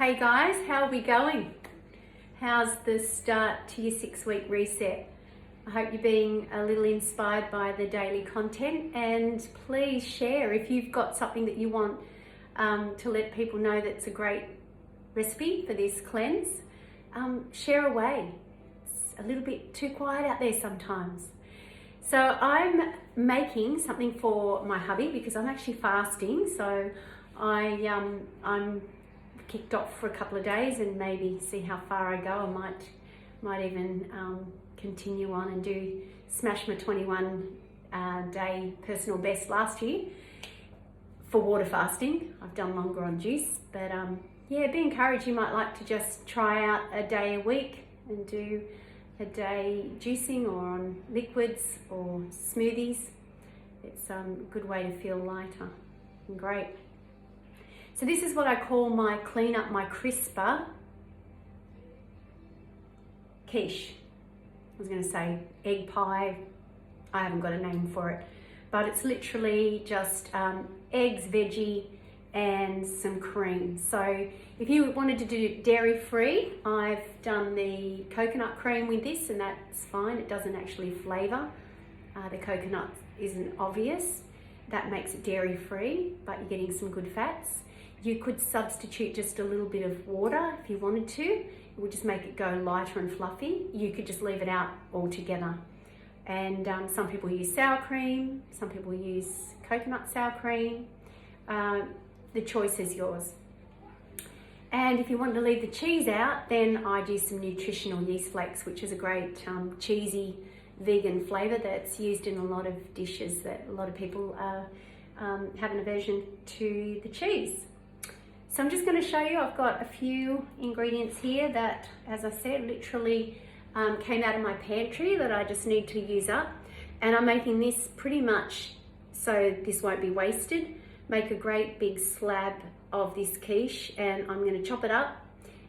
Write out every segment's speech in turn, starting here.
Hey guys, how are we going? How's the start to your 6-week reset? I hope you're being a little inspired by the daily content, and please share if you've got something that you want to let people know that's a great recipe for this cleanse. Share away. It's a little bit too quiet out there sometimes. So I'm making something for my hubby because I'm actually fasting, so I'm kicked off for a couple of days and maybe see how far I go. I might even continue on and smash my 21 day personal best last year for water fasting. I've done longer on juice, but yeah, be encouraged. You might like to just try out a day a week and do a day juicing or on liquids or smoothies. It's a good way to feel lighter and great. So this is what I call my clean up, my crisper quiche. I was going to say egg pie. I haven't got a name for it, but it's literally just eggs, veggie, and some cream. So if you wanted to do dairy free, I've done the coconut cream with this, and that's fine. It doesn't actually flavour. The coconut isn't obvious. That makes it dairy free, but you're getting some good fats. You could substitute just a little bit of water if you wanted to. It would just make it go lighter and fluffy. You could just leave it out altogether. And some people use sour cream, some people use coconut sour cream. The choice is yours. And if you want to leave the cheese out, then I'd use some nutritional yeast flakes, which is a great cheesy vegan flavour that's used in a lot of dishes that a lot of people have an aversion to the cheese. So I'm just going to show you, I've got a few ingredients here that, as I said, literally came out of my pantry that I just need to use up. And I'm making this pretty much so this won't be wasted. Make a great big slab of this quiche, and I'm going to chop it up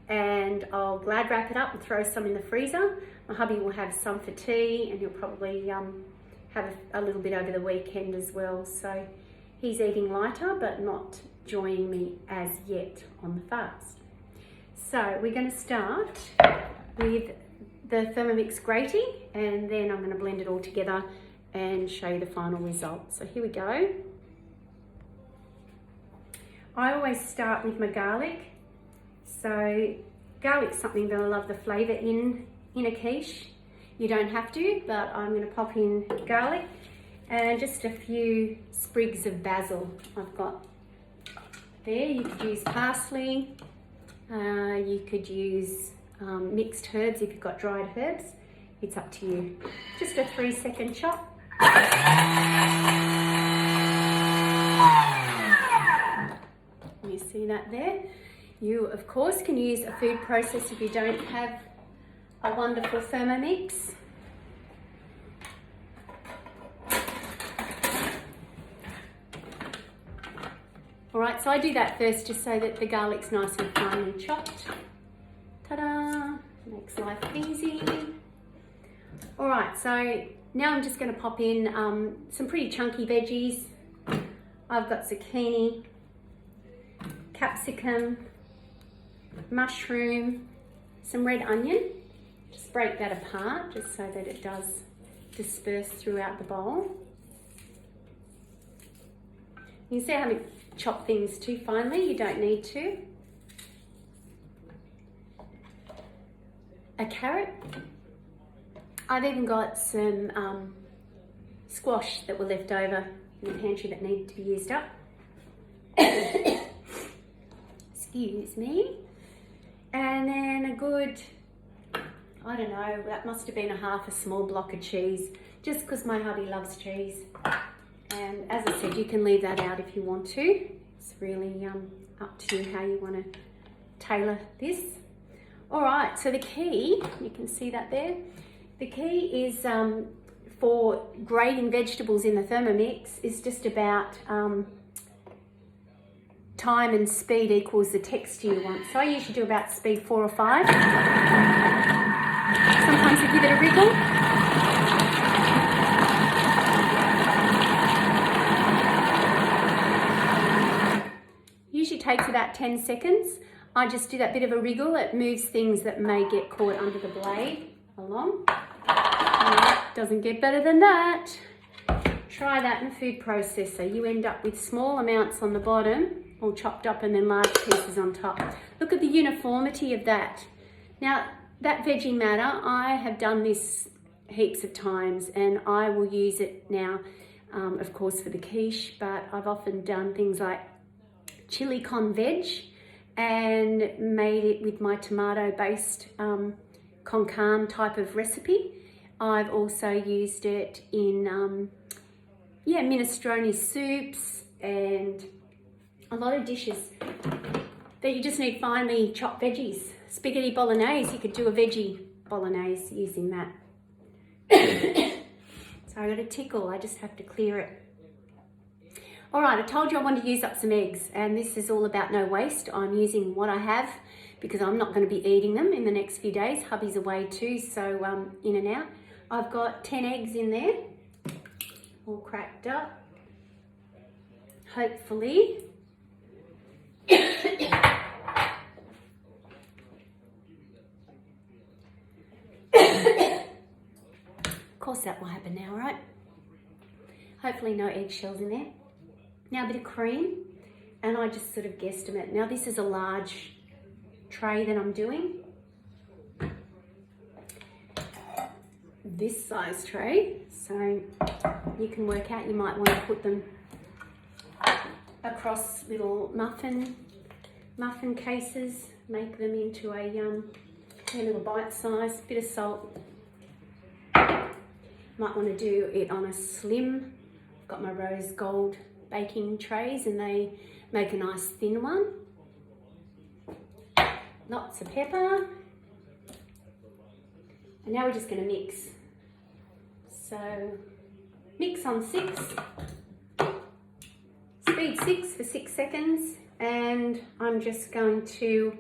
and I'll glad wrap it up and throw some in the freezer. My hubby will have some for tea, and he'll probably have a little bit over the weekend as well. So he's eating lighter but not joining me as yet on the fast. So we're going to start with the Thermomix grating, and then I'm going to blend it all together and show you the final result. So here we go. I always start with my garlic. So garlic's something that I love the flavour in a quiche. You don't have to, but I'm going to pop in garlic and just a few sprigs of basil I've got there. You could use parsley, you could use mixed herbs if you've got dried herbs. It's up to you. Just a 3-second chop. You see that there? You, of course, can use a food processor if you don't have a wonderful Thermomix. Alright, so I do that first just so that the garlic's nice and finely chopped. Ta-da! Makes life easy. Alright, so now I'm just going to pop in some pretty chunky veggies. I've got zucchini, capsicum, mushroom, some red onion. Just break that apart just so that it does disperse throughout the bowl. You can see how I chop things too finely, you don't need to. A carrot. I've even got some squash that were left over in the pantry that needed to be used up. Excuse me. And then a good, I don't know, that must have been a small block of cheese, just because my hubby loves cheese. And as I said, you can leave that out if you want to. It's really up to you how you want to tailor this. All right, so the key, you can see that there. The key is for grating vegetables in the Thermomix is just about time and speed equals the texture you want. So I usually do about speed 4 or 5. Sometimes I give it a wriggle. takes about 10 seconds. I just do that bit of a wriggle. It moves things that may get caught under the blade along. Doesn't get better than that. Try that in a food processor. You end up with small amounts on the bottom, all chopped up, and then large pieces on top. Look at the uniformity of that. Now, that veggie matter, I have done this heaps of times, and I will use it now, of course, for the quiche, but I've often done things like chili con veg and made it with my tomato-based con carne type of recipe. I've also used it in minestrone soups and a lot of dishes that you just need finely chopped veggies. Spaghetti bolognese, you could do a veggie bolognese using that. So I got a tickle, I just have to clear it. All right, I told you I wanted to use up some eggs, and this is all about no waste. I'm using what I have because I'm not going to be eating them in the next few days. Hubby's away too, so in and out. I've got 10 eggs in there, all cracked up. Hopefully. Of course that will happen now, right? Hopefully no eggshells in there. Now a bit of cream, and I just sort of guesstimate. Now this is a large tray that I'm doing. This size tray, so you can work out, you might want to put them across little muffin cases, make them into a little bite size, bit of salt. Might want to do it on a slim. I've got my rose gold baking trays and they make a nice thin one. Lots of pepper. And now we're just going to mix. So mix on 6, speed 6 for 6 seconds, and I'm just going to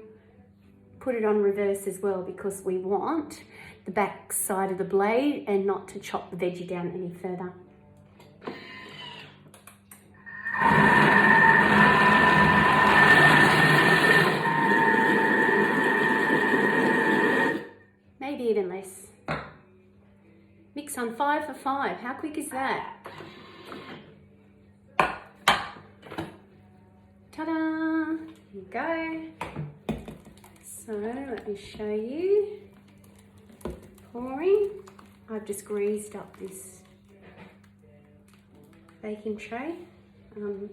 put it on reverse as well because we want the back side of the blade and not to chop the veggie down any further. Maybe even less. Mix on 5 for 5. How quick is that? Ta-da! Here you go. So let me show you. Pouring. I've just greased up this baking tray. The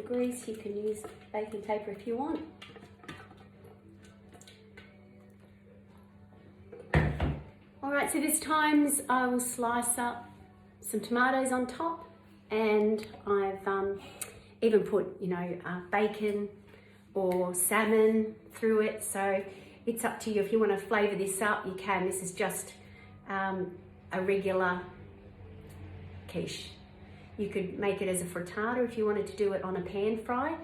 grease, you can use baking paper if you want. Alright, so this times I will slice up some tomatoes on top, and I've even put, bacon or salmon through it, so it's up to you. If you want to flavour this up, you can. This is just a regular quiche. You could make it as a frittata if you wanted to do it on a pan fry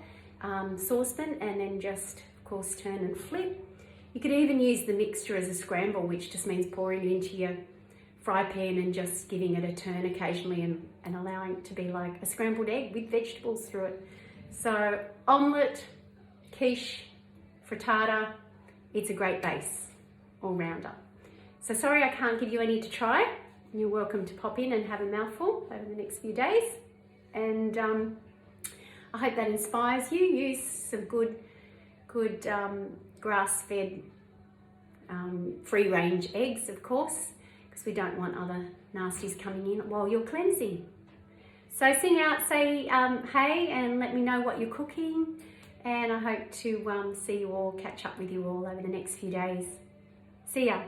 saucepan, and then just, of course, turn and flip. You could even use the mixture as a scramble, which just means pouring it into your fry pan and just giving it a turn occasionally and allowing it to be like a scrambled egg with vegetables through it. So omelette, quiche, frittata, it's a great base, all-rounder. So sorry I can't give you any to try. You're welcome to pop in and have a mouthful over the next few days. And I hope that inspires you. Use some good grass-fed, free-range eggs, of course, because we don't want other nasties coming in while you're cleansing. So sing out, say hey, and let me know what you're cooking. And I hope to see you all, catch up with you all over the next few days. See ya.